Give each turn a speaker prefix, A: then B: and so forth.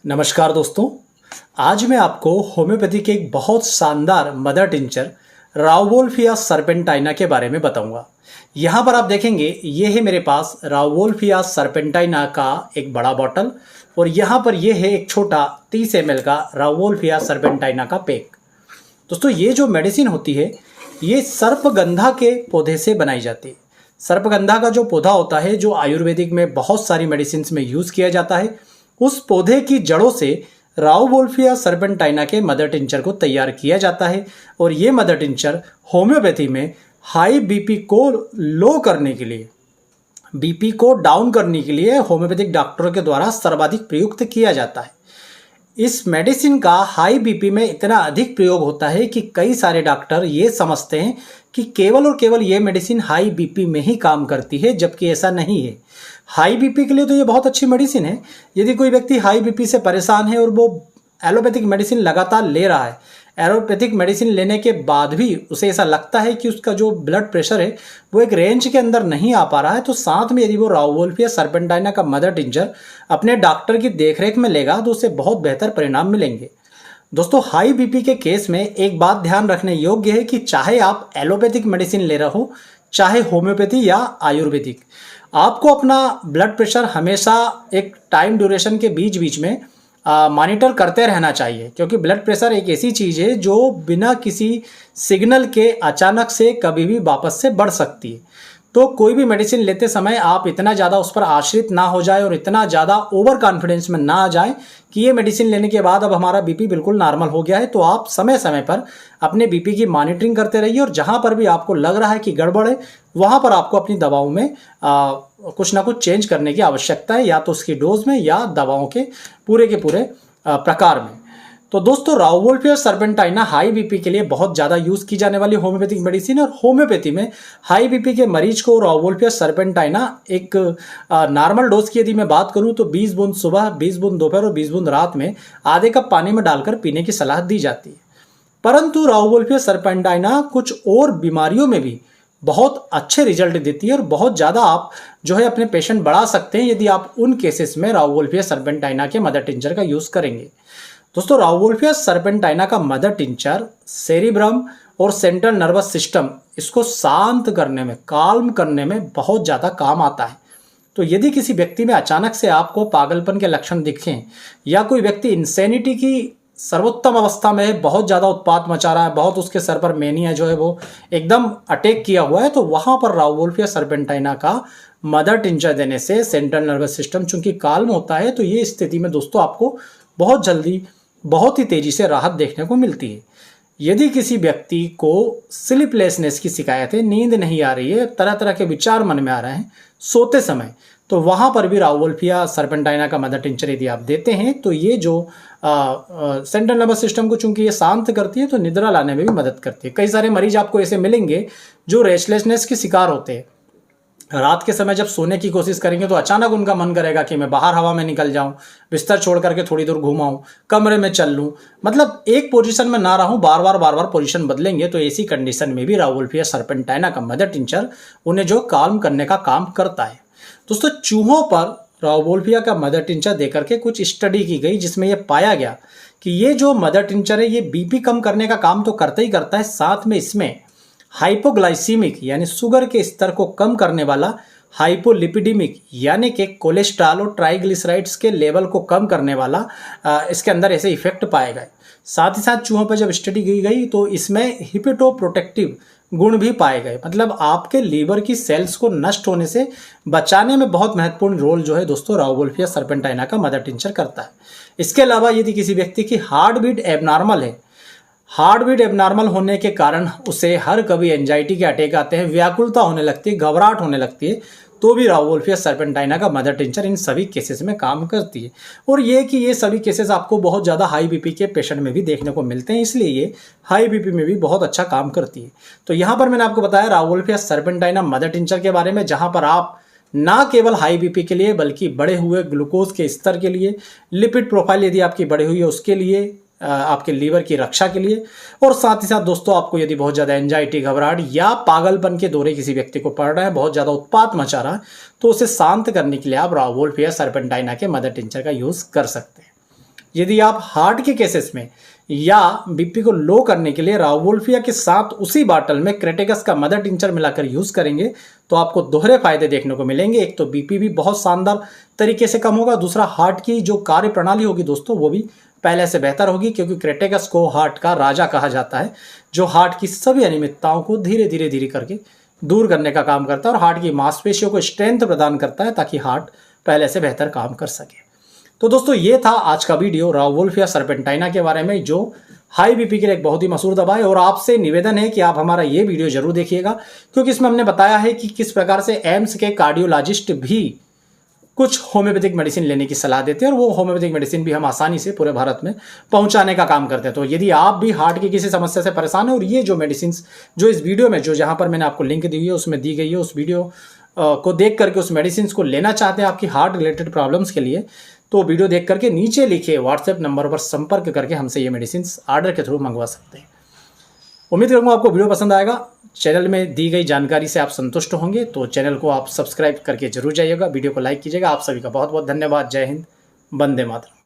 A: नमस्कार दोस्तों। आज मैं आपको होम्योपैथी के एक बहुत शानदार मदर टिंचर राउवोल्फिया सर्पेंटाइना के बारे में बताऊंगा। यहाँ पर आप देखेंगे ये है मेरे पास राउवोल्फिया सर्पेंटाइना का एक बड़ा बॉटल और यहाँ पर ये है एक छोटा 30 ml का राउवोल्फिया सर्पेंटाइना का पैक। दोस्तों ये जो मेडिसिन होती है ये सर्पगंधा के पौधे से बनाई जाती है। सर्पगंधा का जो पौधा होता है जो आयुर्वेदिक में बहुत सारी मेडिसिन में यूज़ किया जाता है, उस पौधे की जड़ों से राउवोल्फिया सर्पेंटाइना के मदर टिंचर को तैयार किया जाता है। और ये मदर टिंचर होम्योपैथी में हाई बीपी को लो करने के लिए, बीपी को डाउन करने के लिए होम्योपैथिक डॉक्टरों के द्वारा सर्वाधिक प्रयुक्त किया जाता है। इस मेडिसिन का हाई बीपी में इतना अधिक प्रयोग होता है कि कई सारे डॉक्टर ये समझते हैं कि केवल और केवल ये मेडिसिन हाई बीपी में ही काम करती है, जबकि ऐसा नहीं है। हाई बीपी के लिए तो ये बहुत अच्छी मेडिसिन है। यदि कोई व्यक्ति हाई बीपी से परेशान है और वो एलोपैथिक मेडिसिन लगातार ले रहा है, एलोपैथिक मेडिसिन लेने के बाद भी उसे ऐसा लगता है कि उसका जो ब्लड प्रेशर है वो एक रेंज के अंदर नहीं आ पा रहा है, तो साथ में यदि वो राउवोल्फिया सर्पेंटाइना का मदर टिंचर अपने डॉक्टर की देखरेख में लेगा तो उसे बहुत बेहतर परिणाम मिलेंगे। दोस्तों हाई बीपी के केस में एक बात ध्यान रखने योग्य है कि चाहे आप एलोपैथिक मेडिसिन ले रहे हो, चाहे होम्योपैथी या आयुर्वेदिक, आपको अपना ब्लड प्रेशर हमेशा एक टाइम ड्यूरेशन के बीच बीच में मॉनिटर करते रहना चाहिए, क्योंकि ब्लड प्रेशर एक ऐसी चीज़ है जो बिना किसी सिग्नल के अचानक से कभी भी वापस से बढ़ सकती है। तो कोई भी मेडिसिन लेते समय आप इतना ज़्यादा उस पर आश्रित ना हो जाए और इतना ज़्यादा ओवर कॉन्फिडेंस में ना आ जाए कि ये मेडिसिन लेने के बाद अब हमारा बीपी बिल्कुल नॉर्मल हो गया है। तो आप समय समय पर अपने बीपी की मॉनिटरिंग करते रहिए और जहाँ पर भी आपको लग रहा है कि गड़बड़ है वहाँ पर आपको अपनी दवाओं में कुछ ना कुछ चेंज करने की आवश्यकता है, या तो उसकी डोज में या दवाओं के पूरे प्रकार में। तो दोस्तों राउवोल्फिया सर्पेंटाइना हाई बीपी के लिए बहुत ज़्यादा यूज़ की जाने वाली होम्योपैथिक मेडिसिन, और होम्योपैथी में हाई बीपी के मरीज को राउवोल्फिया सर्पेंटाइना एक नॉर्मल डोज की यदि मैं बात करूं तो 20 बूंद सुबह, 20 बूंद दोपहर और 20 बूंद रात में आधे कप पानी में डालकर पीने की सलाह दी जाती है। परंतु राउवोल्फिया सर्पेंटाइना कुछ और बीमारियों में भी बहुत अच्छे रिजल्ट देती है और बहुत ज़्यादा आप जो है अपने पेशेंट बढ़ा सकते हैं यदि आप उन केसेस में राउवोल्फिया सर्पेंटाइना के मदर टिंचर का यूज़ करेंगे। दोस्तों राउवोल्फिया सर्पेंटाइना का मदर टिंचर सेरिब्रम और सेंट्रल नर्वस सिस्टम इसको शांत करने में, काल्म करने में बहुत ज़्यादा काम आता है। तो यदि किसी व्यक्ति में अचानक से आपको पागलपन के लक्षण दिखें या कोई व्यक्ति इंसैनिटी की सर्वोत्तम अवस्था में है, बहुत ज़्यादा उत्पात मचा रहा है, बहुत उसके सर पर मेनिया जो है वो एकदम अटैक किया हुआ है, तो वहाँ पर राउवोल्फिया सर्पेंटाइना का मदर टिंचर देने से सेंट्रल नर्वस सिस्टम चूंकि काल्म होता है, तो ये स्थिति में दोस्तों आपको बहुत जल्दी, बहुत ही तेज़ी से राहत देखने को मिलती है। यदि किसी व्यक्ति को स्लीपलेसनेस की शिकायत है, नींद नहीं आ रही है, तरह तरह के विचार मन में आ रहे हैं सोते समय, तो वहाँ पर भी राउवोल्फिया सर्पेंटाइना का मदर टिंचर यदि आप देते हैं तो ये जो सेंट्रल नर्वस सिस्टम को चूंकि ये शांत करती है तो निद्रा लाने में भी मदद करती है। कई सारे मरीज आपको ऐसे मिलेंगे जो रेस्टलेसनेस के शिकार होते हैं। रात के समय जब सोने की कोशिश करेंगे तो अचानक उनका मन करेगा कि मैं बाहर हवा में निकल जाऊं, बिस्तर छोड़ करके थोड़ी दूर घुमाऊं, कमरे में चल लूं, मतलब एक पोजीशन में ना रहूं, बार बार पोजीशन बदलेंगे। तो ऐसी कंडीशन में भी राउवोल्फिया सर्पेंटाइना का मदर टिंचर उन्हें जो काल्म करने का काम करता है। दोस्तों चूहों पर राउवोल्फिया का मदर टिंचर देकर के कुछ स्टडी की गई जिसमें यह पाया गया कि ये जो मदर टिंचर है ये बीपी कम करने का काम तो करता ही करता है, साथ में इसमें हाइपोग्लाइसीमिक यानी शुगर के स्तर को कम करने वाला, हाइपोलिपिडेमिक यानी कि कोलेस्ट्रॉल और ट्राइग्लिसराइड्स के लेवल को कम करने वाला इसके अंदर ऐसे इफेक्ट पाए गए। साथ ही साथ चूहों पर जब स्टडी की गई तो इसमें हिपेटोप्रोटेक्टिव गुण भी पाए गए, मतलब आपके लीवर की सेल्स को नष्ट होने से बचाने में बहुत महत्वपूर्ण रोल जो है दोस्तों राउवोल्फिया सर्पेंटाइना का मदर टिंचर करता है। इसके अलावा यदि किसी व्यक्ति की हार्ट बीट एबनॉर्मल है, हार्ट बीट एबनॉर्मल होने के कारण उसे हर कभी एंजाइटी के अटैक आते हैं, व्याकुलता होने लगती है, घबराहट होने लगती है, तो भी राउवोल्फिया सर्पेंटाइना का मदर टिंचर इन सभी केसेस में काम करती है। और ये कि ये सभी केसेस आपको बहुत ज़्यादा हाई बीपी के पेशेंट में भी देखने को मिलते हैं, इसलिए ये हाई बीपी में भी बहुत अच्छा काम करती है। तो यहाँ पर मैंने आपको बताया राउवोल्फिया सर्पेंटाइना मदर टिंचर के बारे में, जहाँ पर आप ना केवल हाई बीपी के लिए बल्कि बढ़े हुए ग्लूकोज के स्तर के लिए, लिपिड प्रोफाइल यदि आपकी बढ़ी हुई है उसके लिए, आपके लीवर की रक्षा के लिए, और साथ ही साथ दोस्तों आपको यदि बहुत ज़्यादा एंजाइटी, घबराहट या पागलपन के दौरे किसी व्यक्ति को पड़ रहा है, बहुत ज़्यादा उत्पात मचा रहा है, तो उसे शांत करने के लिए आप राउवोल्फिया सर्पेंटाइना के मदर टिंचर का यूज़ कर सकते हैं। यदि आप हार्ट के केसेस में या बीपी को लो करने के लिए राउवोल्फिया के साथ उसी बाटल में क्रेटेगस का मदर टिंचर मिलाकर यूज करेंगे तो आपको दोहरे फायदे देखने को मिलेंगे। एक तो बीपी भी बहुत शानदार तरीके से कम होगा, दूसरा हार्ट की जो कार्य प्रणाली होगी दोस्तों वो भी पहले से बेहतर होगी, क्योंकि क्रेटेगस को हार्ट का राजा कहा जाता है, जो हार्ट की सभी अनियमितताओं को धीरे धीरे करके दूर करने का काम करता है और हार्ट की मांसपेशियों को स्ट्रेंथ प्रदान करता है ताकि हार्ट पहले से बेहतर काम कर सके। तो दोस्तों ये था आज का वीडियो राउवोल्फिया सर्पेंटाइना के बारे में, जो हाई बीपी के लिए एक बहुत ही मशहूर दवा है। और आपसे निवेदन है कि आप हमारा ये वीडियो जरूर देखिएगा, क्योंकि इसमें हमने बताया है कि किस प्रकार से एम्स के कार्डियोलॉजिस्ट भी कुछ होम्योपैथिक मेडिसिन लेने की सलाह देते हैं और वो होम्योपैथिक मेडिसिन भी हम आसानी से पूरे भारत में पहुंचाने का काम करते हैं। तो यदि आप भी हार्ट की किसी समस्या से परेशान है और ये जो मेडिसिन जो इस वीडियो में जो जहां पर मैंने आपको लिंक दी हुई है उसमें दी गई है, उस वीडियो को देख करके उस मेडिसिन को लेना चाहते हैं आपकी हार्ट रिलेटेड प्रॉब्लम्स के लिए, तो वीडियो देख करके नीचे लिखे व्हाट्सएप नंबर पर संपर्क करके हमसे ये मेडिसिन ऑर्डर के थ्रू मंगवा सकते हैं। उम्मीद करूंगा आपको वीडियो पसंद आएगा। चैनल में दी गई जानकारी से आप संतुष्ट होंगे तो चैनल को आप सब्सक्राइब करके जरूर जाइएगा, वीडियो को लाइक कीजिएगा। आप सभी का बहुत बहुत धन्यवाद। जय हिंद, वंदे मातरम।